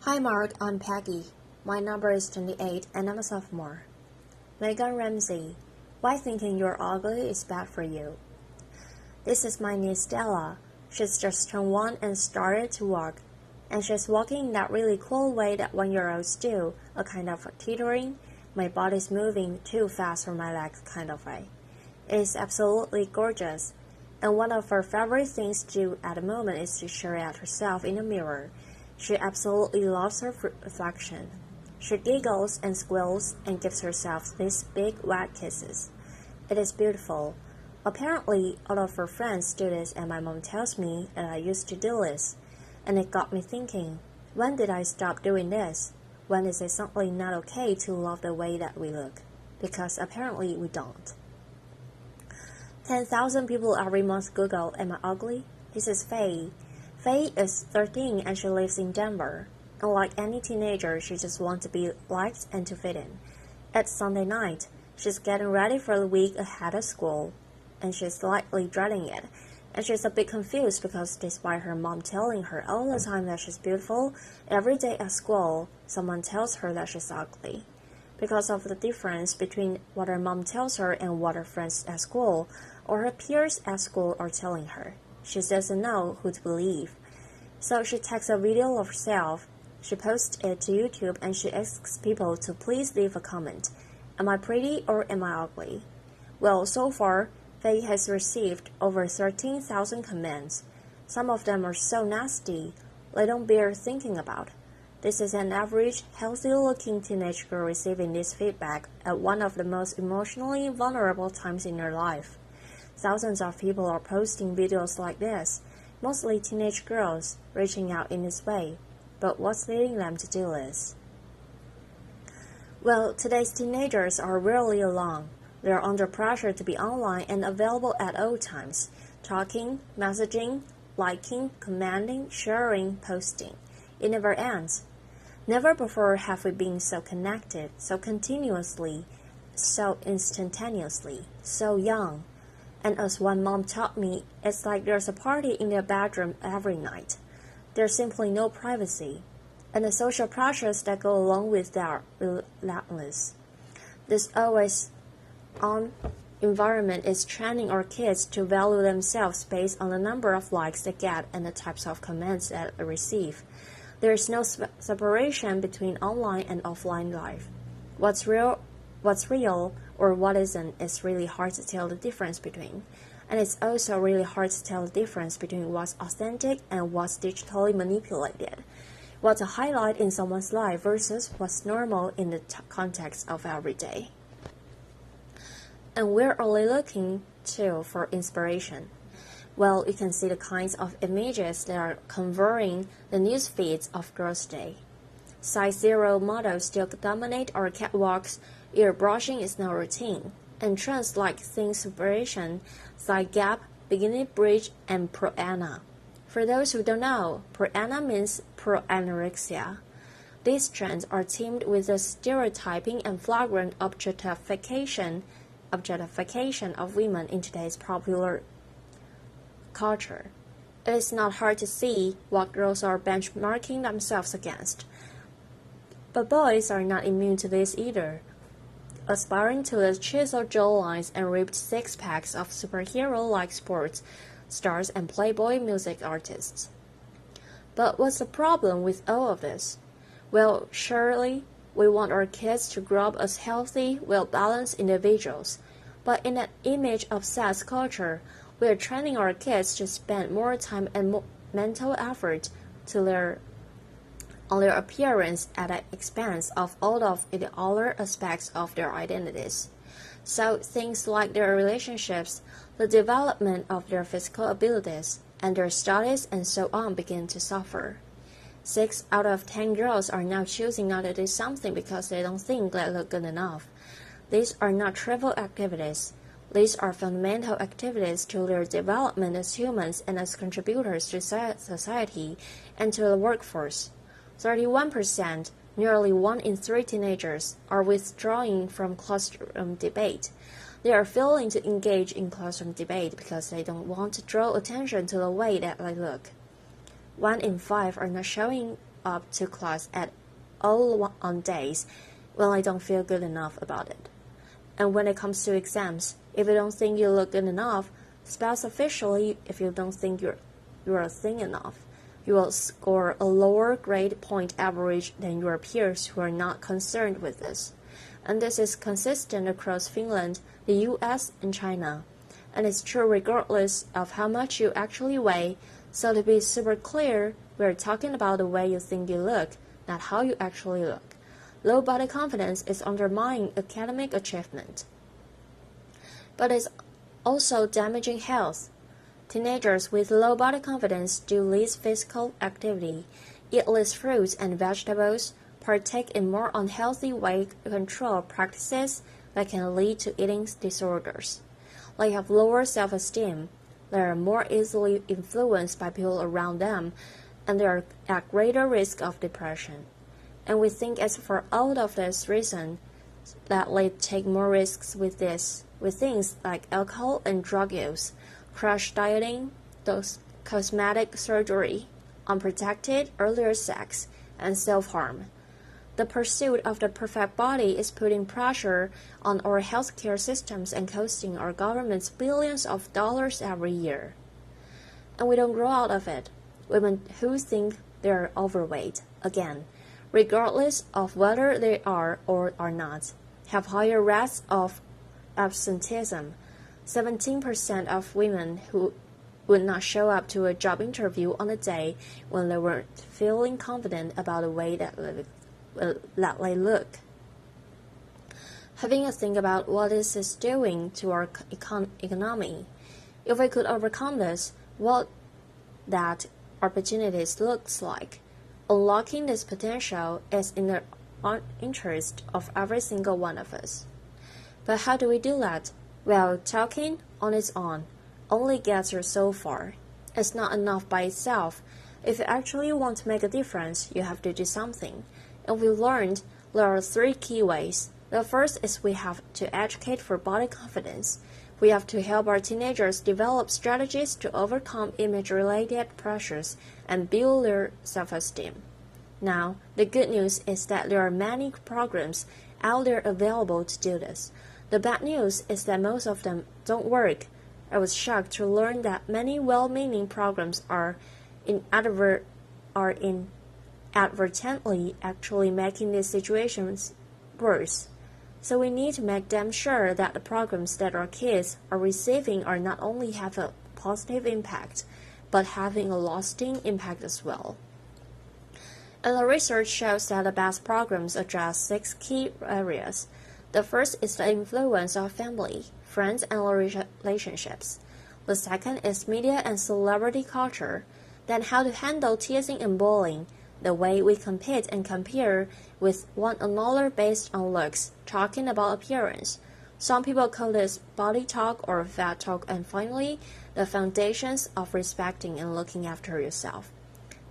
Hi Mark, I'm Peggy. My number is 28 and I'm a sophomore. Meaghan Ramsey, why thinking you're ugly is bad for you? This is my niece Stella. She's just turned 1 and started to walk. And she's walking in that really cool way that 1-year-olds do, a kind of teetering, my body's moving too fast for my legs kind of way. It is absolutely gorgeous. And one of her favorite things to do at the moment is to stare at herself in the mirror. She absolutely loves her reflection. She giggles and squeals and gives herself these big wet kisses. It is beautiful. Apparently, all of her friends do this, and my mom tells me that I used to do this. And it got me thinking, when did I stop doing this? When is it suddenly not okay to love the way that we look? Because apparently we don't. 10,000 people every month Google, am I ugly? This is Faye. Faye is 13 and she lives in Denver. And like any teenager, she just wants to be liked and to fit in. It's Sunday night. She's getting ready for the week ahead of school. And she's slightly dreading it. And she's a bit confused because despite her mom telling her all the time that she's beautiful, every day at school, someone tells her that she's ugly. Because of the difference between what her mom tells her and what her friends at school or her peers at school are telling her. She doesn't know who to believe. So she takes a video of herself, she posts it to YouTube, and she asks people to please leave a comment. Am I pretty or am I ugly? Well, so far, Faye has received over 13,000 comments. Some of them are so nasty, they don't bear thinking about. This is an average, healthy-looking teenage girl receiving this feedback at one of the most emotionally vulnerable times in her life. Thousands of people are posting videos like this, mostly teenage girls, reaching out in this way. But what's leading them to do this? Well, today's teenagers are rarely alone. They are under pressure to be online and available at all times, talking, messaging, liking, commenting, sharing, posting. It never ends. Never before have we been so connected, so continuously, so instantaneously, so young. And as one mom taught me, it's like there's a party in their bedroom every night. There's simply no privacy, and the social pressures that go along with that are relentless. This always-on environment is training our kids to value themselves based on the number of likes they get and the types of comments that they receive. There is no separation between online and offline life. What's real or what isn't is really hard to tell the difference between. And it's also really hard to tell the difference between what's authentic and what's digitally manipulated. What's a highlight in someone's life versus what's normal in the context of every day. And where are they looking to for inspiration? Well, you can see the kinds of images that are covering the news feeds of girls today. Size 0 models still dominate our catwalks, ear brushing is now routine, and trends like thin separation, thigh gap, bikini bridge, and pro-ana. For those who don't know, pro-ana means pro-anorexia. These trends are teamed with the stereotyping and flagrant objectification of women in today's popular culture. It is not hard to see what girls are benchmarking themselves against. But boys are not immune to this either, aspiring to the chiseled jawlines and ripped six-packs of superhero-like sports stars and Playboy music artists. But what's the problem with all of this? Well, surely we want our kids to grow up as healthy, well-balanced individuals. But in an image-obsessed culture, we are training our kids to spend more time and mental effort on their appearance at the expense of all of the other aspects of their identities. So things like their relationships, the development of their physical abilities, and their studies and so on begin to suffer. 6 out of 10 girls are now choosing not to do something because they don't think they look good enough. These are not trivial activities. These are fundamental activities to their development as humans and as contributors to society and to the workforce. 31%, nearly 1 in 3 teenagers, are withdrawing from classroom debate. They are failing to engage in classroom debate because they don't want to draw attention to the way that they look. 1 in 5 are not showing up to class at all on days when I don't feel good enough about it. And when it comes to exams, if you don't think you look good enough, specifically if you don't think you're thin enough, you will score a lower grade point average than your peers who are not concerned with this. And this is consistent across Finland, the US, and China. And it's true regardless of how much you actually weigh. So to be super clear, we're talking about the way you think you look, not how you actually look. Low body confidence is undermining academic achievement, but it's also damaging health. Teenagers with low body confidence do less physical activity, eat less fruits and vegetables, partake in more unhealthy weight control practices that can lead to eating disorders. They have lower self-esteem, they are more easily influenced by people around them, and they are at greater risk of depression. And we think it's for all of this reason that they take more risks with things like alcohol and drug use, crash dieting, cosmetic surgery, unprotected earlier sex, and self-harm. The pursuit of the perfect body is putting pressure on our healthcare systems and costing our governments billions of dollars every year. And we don't grow out of it. Women who think they're overweight, again, regardless of whether they are or are not, have higher rates of absenteeism. 17% of women who would not show up to a job interview on a day when they weren't feeling confident about the way that they look. Having a think about what this is doing to our economy. If we could overcome this, what that opportunities looks like. Unlocking this potential is in the interest of every single one of us. But how do we do that? Well, talking on its own only gets you so far. It's not enough by itself. If you actually want to make a difference, you have to do something. And we learned there are 3 key ways. The first is we have to educate for body confidence. We have to help our teenagers develop strategies to overcome image-related pressures and build their self-esteem. Now, the good news is that there are many programs out there available to do this. The bad news is that most of them don't work. I was shocked to learn that many well-meaning programs are inadvertently actually making these situations worse. So we need to make damn sure that the programs that our kids are receiving are not only have a positive impact, but having a lasting impact as well. And the research shows that the best programs address 6 key areas. The first is the influence of family, friends, and relationships. The second is media and celebrity culture. Then how to handle teasing and bullying, the way we compete and compare with one another based on looks, talking about appearance. Some people call this body talk or fat talk, and finally, the foundations of respecting and looking after yourself.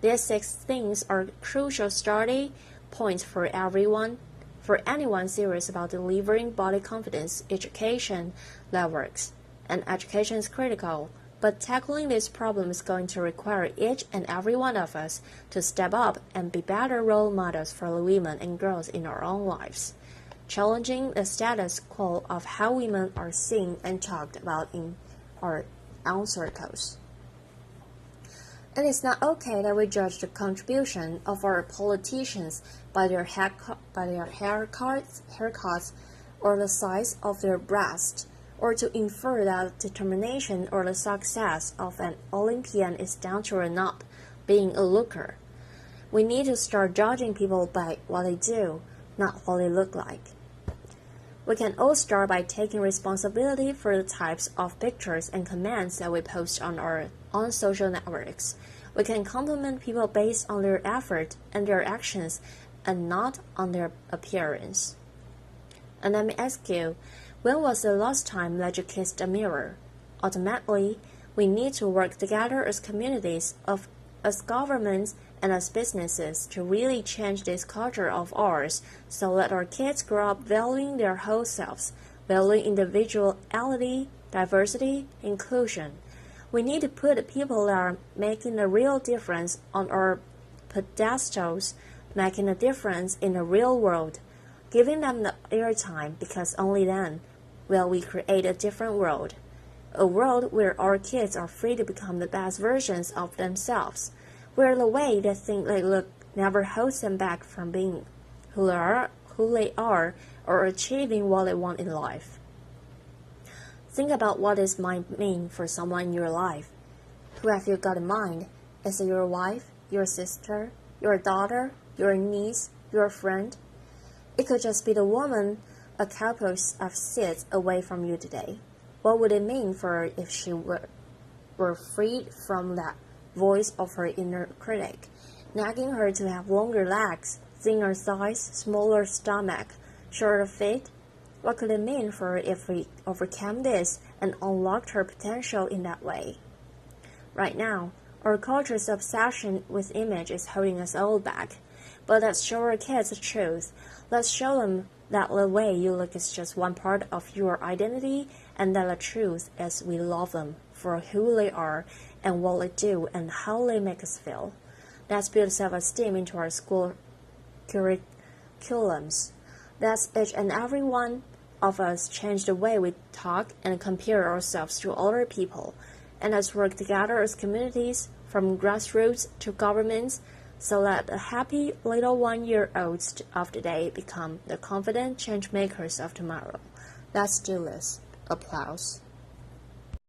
These 6 things are crucial starting points for anyone serious about delivering body confidence education that works. And education is critical. But tackling this problem is going to require each and every one of us to step up and be better role models for the women and girls in our own lives, challenging the status quo of how women are seen and talked about in our own circles. And it's not okay that we judge the contribution of our politicians by their haircuts, or the size of their breast, or to infer that determination or the success of an Olympian is down to or not being a looker. We need to start judging people by what they do, not what they look like. We can all start by taking responsibility for the types of pictures and comments that we post on our own social networks. We can compliment people based on their effort and their actions and not on their appearance. And let me ask you, when was the last time that you kissed a mirror? Ultimately, we need to work together as communities, as governments, and as businesses to really change this culture of ours so that our kids grow up valuing their whole selves, valuing individuality, diversity, inclusion. We need to put people that are making a real difference on our pedestals, making a difference in the real world, giving them the airtime because only then will we create a different world. A world where our kids are free to become the best versions of themselves, where the way they think they look never holds them back from being who they are or achieving what they want in life. Think about what this might mean for someone in your life. Who have you got in mind? Is it your wife, your sister, your daughter, your niece, your friend? It could just be the woman a couple of seats away from you today. What would it mean for her if she were freed from that voice of her inner critic, nagging her to have longer legs, thinner thighs, smaller stomach, shorter feet? What could it mean for her if we overcame this and unlocked her potential in that way? Right now, our culture's obsession with image is holding us all back. But let's show our kids the truth. Let's show them that the way you look is just one part of your identity, and that the truth is we love them for who they are and what they do and how they make us feel. Let's build self-esteem into our school curriculums. Let's each and every one of us change the way we talk and compare ourselves to other people. And let's work together as communities, from grassroots to governments, so that the happy little 1-year-olds of today become the confident change makers of tomorrow. Let's do this. Applause.